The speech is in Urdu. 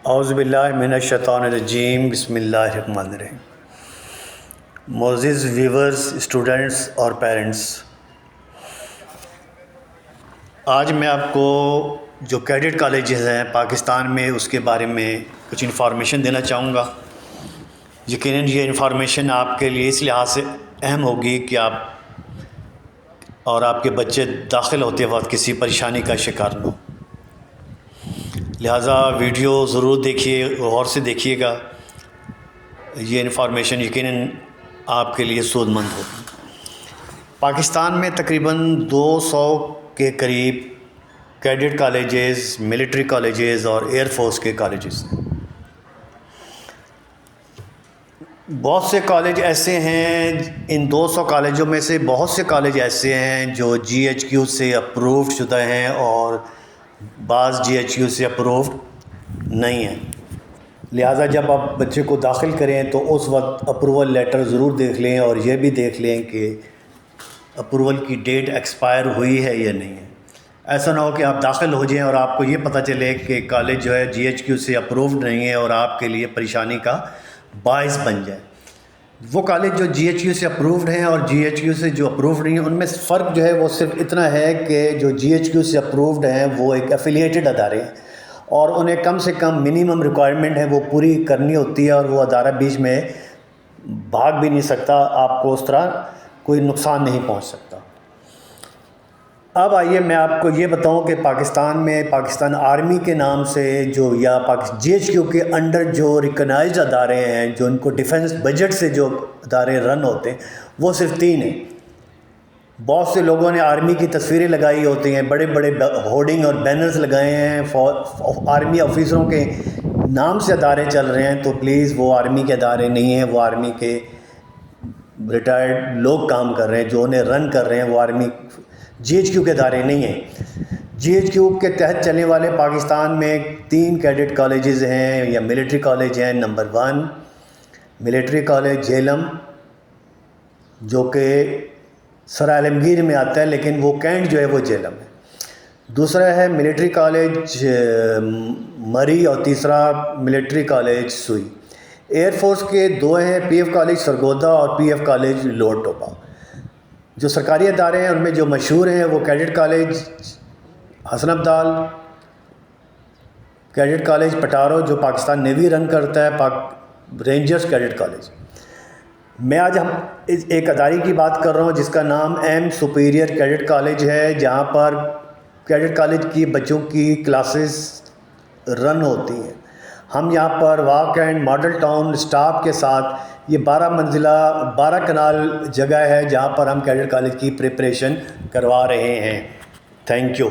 اعوذ باللہ من الشیطان الرجیم، بسم اللہ الرحمن الرحیم۔ معزز ویورز، اسٹوڈنٹس اور پیرنٹس، آج میں آپ کو جو کیڈٹ کالجز ہیں پاکستان میں اس کے بارے میں کچھ انفارمیشن دینا چاہوں گا۔ یقیناً یہ انفارمیشن آپ کے لیے اس لحاظ سے اہم ہوگی کہ آپ اور آپ کے بچے داخل ہوتے وقت کسی پریشانی کا شکار نہ ہو، لہٰذا ویڈیو ضرور دیکھیے، غور سے دیکھیے گا۔ یہ انفارمیشن یقیناً آپ کے لیے سود مند ہوگی۔ پاکستان میں تقریباً 200 کے قریب کیڈٹ کالجز، ملٹری کالجز اور ایئر فورس کے کالجز ہیں۔ بہت سے کالج ایسے ہیں، ان 200 کالجوں میں سے بہت سے کالج ایسے ہیں جو GHQ سے اپرووڈ شدہ ہیں اور بعض GHQ سے اپرووڈ نہیں ہیں۔ لہٰذا جب آپ بچے کو داخل کریں تو اس وقت اپروول لیٹر ضرور دیکھ لیں اور یہ بھی دیکھ لیں کہ اپروول کی ڈیٹ ایکسپائر ہوئی ہے یا نہیں ہے۔ ایسا نہ ہو کہ آپ داخل ہو جائیں اور آپ کو یہ پتہ چلے کہ کالج جو ہے GHQ سے اپرووڈ نہیں ہے اور آپ کے لیے پریشانی کا باعث بن جائے۔ وہ کالج جو GHQ سے اپرووڈ ہیں اور GHQ سے جو اپرووڈ نہیں ہیں، ان میں فرق جو ہے وہ صرف اتنا ہے کہ جو GHQ سے اپرووڈ ہیں وہ ایک ایفیلیٹڈ ادارے ہیں اور انہیں کم سے کم منیمم ریکوائرمنٹ ہے وہ پوری کرنی ہوتی ہے، اور وہ ادارہ بیچ میں بھاگ بھی نہیں سکتا، آپ کو اس طرح کوئی نقصان نہیں پہنچ سکتا۔ اب آئیے میں آپ کو یہ بتاؤں کہ پاکستان میں پاکستان آرمی کے نام سے جو یا GHQ کے انڈر جو ریکگنائزڈ ادارے ہیں، جو ان کو ڈیفنس بجٹ سے جو ادارے رن ہوتے ہیں، وہ صرف 3 ہیں۔ بہت سے لوگوں نے آرمی کی تصویریں لگائی ہوتی ہیں، بڑے بڑے ہورڈنگ اور بینرز لگائے ہیں، آرمی آفیسروں کے نام سے ادارے چل رہے ہیں، تو پلیز وہ آرمی کے ادارے نہیں ہیں، وہ آرمی کے ریٹائرڈ لوگ کام کر رہے ہیں، جو انہیں رن کر رہے ہیں، وہ آرمی GHQ کے ادارے نہیں ہیں۔ GHQ کے تحت چلنے والے پاکستان میں 3 کیڈٹ کالجز ہیں یا ملٹری کالج ہیں۔ نمبر 1 ملٹری کالج جہلم، جو کہ سرا عالمگیر میں آتا ہے، لیکن وہ کینٹ جو ہے وہ جہلم ہے۔ دوسرا ہے ملٹری کالج مری اور تیسرا ملٹری کالج سوئی۔ ایئر فورس کے 2 ہیں، PF کالج سرگودا اور PF کالج لوور ٹوپا۔ جو سرکاری ادارے ہیں ان میں جو مشہور ہیں وہ کیڈٹ کالج حسن عبدال، کیڈٹ کالج پٹارو جو پاکستان نیوی رن کرتا ہے، رینجرز کیڈٹ کالج۔ میں آج ایک ادارے کی بات کر رہا ہوں جس کا نام ایم سپیریئر کیڈٹ کالج ہے، جہاں پر کیڈٹ کالج کی بچوں کی کلاسز رن ہوتی ہیں۔ ہم یہاں پر walk and Model Town staff کے ساتھ یہ 12 منزلہ 12 کنال جگہ ہے جہاں پر ہم کیڈٹ کالج کی پریپریشن کروا رہے ہیں۔ Thank you.